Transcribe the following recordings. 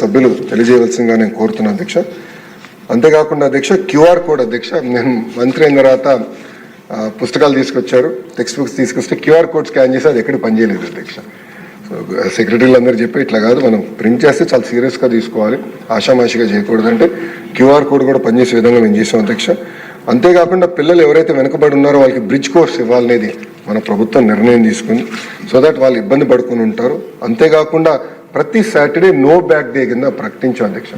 సభ్యులు తెలియజేయవలసిందిగా నేను కోరుతున్నాను అధ్యక్ష. అంతేకాకుండా అధ్యక్ష క్యూఆర్ కోడ్ అధ్యక్ష నేను మంత్రి అయిన తర్వాత పుస్తకాలు తీసుకొచ్చారు, టెక్స్ట్ బుక్స్ తీసుకొస్తే క్యూఆర్ కోడ్ స్కాన్ చేసి అది ఎక్కడ పనిచేయలేదు అధ్యక్ష. సెక్రటరీలు అందరూ చెప్పి ఇట్లా కాదు, మనం ప్రింట్ చేస్తే చాలా సీరియస్గా తీసుకోవాలి, ఆషామాషిగా చేయకూడదంటే క్యూఆర్ కోడ్ కూడా పనిచేసే విధంగా మేము చేసాం అధ్యక్ష. అంతేకాకుండా పిల్లలు ఎవరైతే వెనుకబడి ఉన్నారో వాళ్ళకి బ్రిడ్జ్ కోర్స్ ఇవ్వాలనేది మన ప్రభుత్వం నిర్ణయం తీసుకుంది, సో దట్ వాళ్ళు ఇబ్బంది పడుకుని ఉంటారు. అంతేకాకుండా ప్రతి సాటర్డే నో బ్యాక్ డే కింద ప్రకటించాం అధ్యక్ష.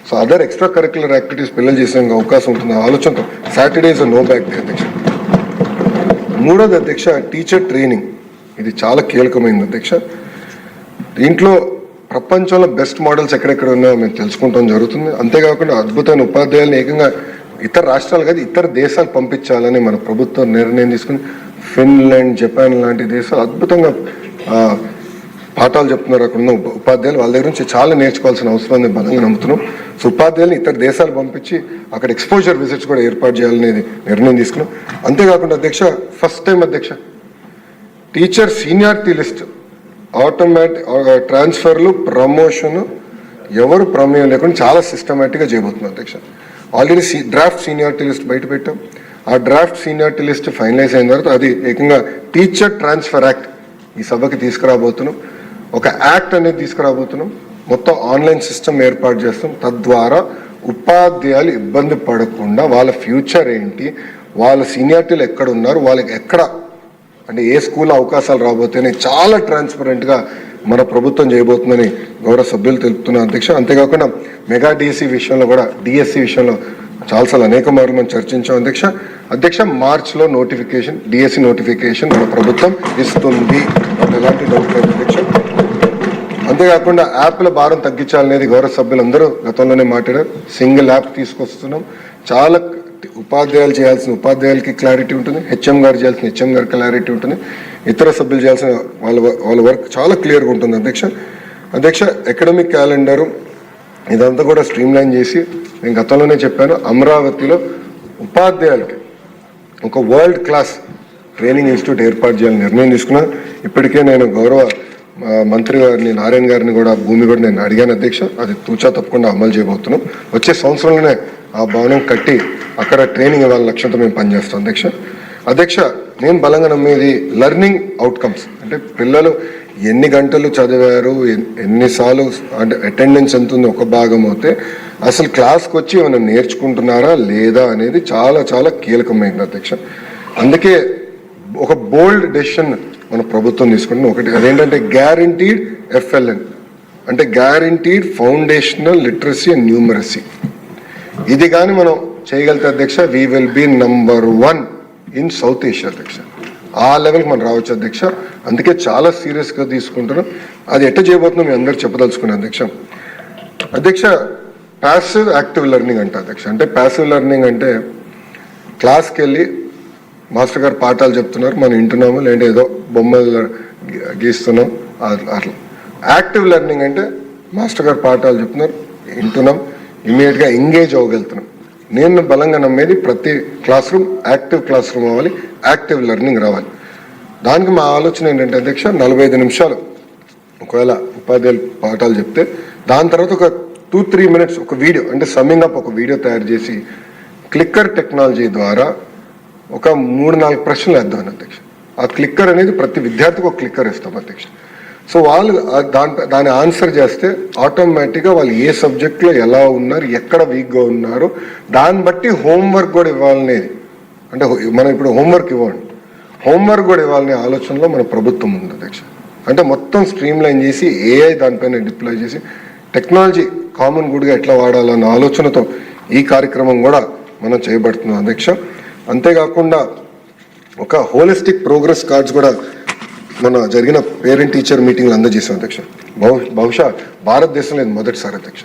So other extra curricular activities పిల్లలు చేసే అవకాశం ఉంటుంది ఆలోచనతో Saturday is no bag day అధ్యక్ష. మూడోది అధ్యక్ష టీచర్ ట్రైనింగ్, ఇది చాలా కీలకమైనది అధ్యక్ష. దీంట్లో ప్రపంచంలో బెస్ట్ మోడల్స్ ఎక్కడెక్కడ ఉన్నాయో మేము తెలుసుకుంటాం జరుగుతుంది. అంతేకాకుండా అద్భుతమైన ఉపాధ్యాయులను ఏకంగా ఇతర రాష్ట్రాలు కాదు ఇతర దేశాలు పంపించాలని మన ప్రభుత్వం నిర్ణయం తీసుకుని ఫిన్లాండ్, జపాన్ లాంటి దేశాలు అద్భుతంగా పాఠాలు చెప్తున్నారు. అక్కడ ఉన్న ఉపాధ్యాయులు వాళ్ళ దగ్గర నుంచి చాలా నేర్చుకోవాల్సిన అవసరం ఉంది బలంగా నమ్ముతున్నాం. సో ఉపాధ్యాయులను ఇతర దేశాలు పంపించి అక్కడ ఎక్స్పోజర్ విజిట్స్ కూడా ఏర్పాటు చేయాలనేది నిర్ణయం తీసుకున్నాం. అంతేకాకుండా అధ్యక్ష ఫస్ట్ టైం అధ్యక్ష టీచర్ సీనియారిటీ లిస్ట్ ఆటోమేటిక్ ట్రాన్స్ఫర్లు, ప్రమోషన్ ఎవరు ప్రమేయం లేకుండా చాలా సిస్టమేటిక్గా చేయబోతున్నాం అధ్యక్ష. ఆల్రెడీ డ్రాఫ్ట్ సీనియారిటీ లిస్ట్ బయట పెట్టాం. ఆ డ్రాఫ్ట్ సీనియారిటీ లిస్ట్ ఫైనలైజ్ అయిన తర్వాత అది ఏకంగా టీచర్ ట్రాన్స్ఫర్ యాక్ట్ ఈ సభకి తీసుకురాబోతున్నాం. ఒక యాక్ట్ అనేది తీసుకురాబోతున్నాం. మొత్తం ఆన్లైన్ సిస్టమ్ ఏర్పాటు చేస్తాం. తద్వారా ఉపాధ్యాయులు ఇబ్బంది పడకుండా వాళ్ళ ఫ్యూచర్ ఏంటి, వాళ్ళ సీనియారిటీలు ఎక్కడ ఉన్నారు, వాళ్ళకి ఎక్కడ అంటే ఏ స్కూల్లో అవకాశాలు రాబోతున్నాయి చాలా ట్రాన్స్పరెంట్గా మన ప్రభుత్వం చేయబోతుందని గౌరవ సభ్యులు తెలుపుతున్నారు అధ్యక్ష. అంతేకాకుండా మెగా డిఎస్సి విషయంలో కూడా డిఎస్సి విషయంలో చాలాసార్లు అనేక మార్లు మనం చర్చించాం అధ్యక్ష. మార్చ్లో నోటిఫికేషన్ డిఎస్సి నోటిఫికేషన్ మన ప్రభుత్వం ఇస్తుంది, ఎలాంటి డౌట్ లేదు అధ్యక్ష. అంతేకాకుండా యాప్ల భారం తగ్గించాలనేది గౌరవ సభ్యులందరూ గతంలోనే మాట్లాడారు. సింగిల్ యాప్ తీసుకొస్తున్నాం. చాలా ఉపాధ్యాయులు చేయాల్సిన ఉపాధ్యాయులకి క్లారిటీ ఉంటుంది, హెచ్ఎం గారు చేయాల్సిన హెచ్ఎం గారు క్లారిటీ ఉంటుంది, ఇతర సభ్యులు చేయాల్సిన వాళ్ళ వర్క్ చాలా క్లియర్గా ఉంటుంది అధ్యక్ష. అకాడమిక్ క్యాలెండరు ఇదంతా కూడా స్ట్రీమ్లైన్ చేసి నేను గతంలోనే చెప్పాను, అమరావతిలో ఉపాధ్యాయులకి ఒక వరల్డ్ క్లాస్ ట్రైనింగ్ ఇన్స్టిట్యూట్ ఏర్పాటు చేయాలని నిర్ణయం తీసుకున్నాను. ఇప్పటికే నేను గౌరవ మంత్రి గారిని నారాయణ గారిని కూడా భూమి కూడా నేను అడిగాను అధ్యక్ష. అది తూచా తప్పకుండా అమలు చేయబోతున్నాం. వచ్చే సంవత్సరంలోనే ఆ భవనం కట్టి అక్కడ ట్రైనింగ్ ఇవ్వాల లక్ష్యంతో మేము పనిచేస్తాం అధ్యక్ష. నేను బలంగా నమ్మేది లెర్నింగ్ అవుట్కమ్స్, అంటే పిల్లలు ఎన్ని గంటలు చదివారు, ఎన్నిసార్లు అంటే అటెండెన్స్ ఎంత ఉంది ఒక భాగం అయితే అసలు క్లాస్కి వచ్చి ఏమైనా నేర్చుకుంటున్నారా లేదా అనేది చాలా చాలా కీలకమైంది అధ్యక్ష. అందుకే ఒక బోల్డ్ డెసిషన్ మన ప్రభుత్వం తీసుకుంటుంది. ఒకటి అదేంటంటే గ్యారంటీడ్ ఎఫ్ఎల్ఎన్, అంటే guaranteed foundational literacy and numeracy. ఇది కానీ మనం చేయగలిగితే అధ్యక్ష we will be number 1 in South Asia అధ్యక్ష. ఆ లెవెల్కి మనం రావచ్చు అధ్యక్ష. అందుకే చాలా సీరియస్గా తీసుకుంటున్నాం. అది ఎట్లా చేయబోతున్నాం మీ అందరు చెప్పదలుచుకున్నాం అధ్యక్ష. ప్యాసివ్ యాక్టివ్ లెర్నింగ్ అంట అధ్యక్ష. అంటే ప్యాసివ్ లెర్నింగ్ అంటే క్లాస్కి వెళ్ళి మాస్టర్ గారు పాఠాలు చెప్తున్నారు, మనం వింటున్నాము, లేదంటే ఏదో బొమ్మలు గీస్తున్నాం అట్లా. యాక్టివ్ లెర్నింగ్ అంటే మాస్టర్ గారు పాఠాలు చెప్తున్నారు, వింటున్నాం, ఇమీడియట్గా ఎంగేజ్ అవ్వగలుగుతున్నాం. నేను బలంగా నమ్మేది ప్రతి class room active class room అవ్వాలి, యాక్టివ్ లెర్నింగ్ రావాలి. దానికి మా ఆలోచన ఏంటంటే అధ్యక్ష 45 నిమిషాలు ఒకవేళ ఉపాధ్యాయులు పాఠాలు చెప్తే దాని తర్వాత ఒక 2-3 minutes ఒక వీడియో అంటే సమ్మింగ్ అప్ ఒక వీడియో తయారు చేసి క్లిక్కర్ టెక్నాలజీ ద్వారా ఒక 3-4 ప్రశ్నలు వేద్దాం అధ్యక్ష. ఆ క్లిక్కర్ అనేది ప్రతి విద్యార్థికి ఒక క్లిక్కర్ ఇస్తాం అధ్యక్ష. సో వాళ్ళు దాని ఆన్సర్ చేస్తే ఆటోమేటిక్గా వాళ్ళు ఏ సబ్జెక్ట్లో ఎలా ఉన్నారు, ఎక్కడ వీక్గా ఉన్నారు, దాన్ని బట్టి హోంవర్క్ కూడా ఇవ్వాలనేది. అంటే మనం ఇప్పుడు హోంవర్క్ ఇవ్వండి, హోంవర్క్ కూడా ఇవ్వాలనే ఆలోచనలో మన ప్రభుత్వం ఉంది అధ్యక్ష. అంటే మొత్తం స్ట్రీమ్లైన్ చేసి ఏఐ దానిపైన డిప్లాయ్ చేసి టెక్నాలజీ కామన్ గుడ్గా ఎట్లా వాడాలన్న ఆలోచనతో ఈ కార్యక్రమం కూడా మనం చేయబడుతున్నాం అధ్యక్ష. అంతేకాకుండా ఒక హోలిస్టిక్ ప్రోగ్రెస్ కార్డ్స్ కూడా మన జరిగిన పేరెంట్ టీచర్ మీటింగ్లు అందజేసాం అధ్యక్ష. బహుశా భారతదేశంలో ఇది మొదటిసారి అధ్యక్ష.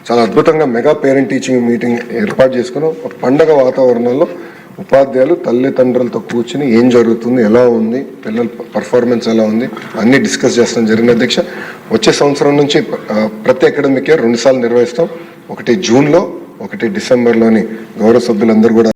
చాలా అద్భుతంగా మెగా పేరెంట్ టీచింగ్ మీటింగ్ ఏర్పాటు చేసుకుని ఒక పండగ వాతావరణంలో ఉపాధ్యాయులు తల్లిదండ్రులతో కూర్చుని ఏం జరుగుతుంది, ఎలా ఉంది, పిల్లల పర్ఫార్మెన్స్ ఎలా ఉంది అన్నీ డిస్కస్ చేస్తాం జరిగిన అధ్యక్ష. వచ్చే సంవత్సరం నుంచి ప్రతి అకాడమిక్ ఇయర్ 2 సార్లు నిర్వహిస్తాం. ఒకటి జూన్లో, ఒకటి డిసెంబర్లోని గౌరవ సభ్యులందరూ కూడా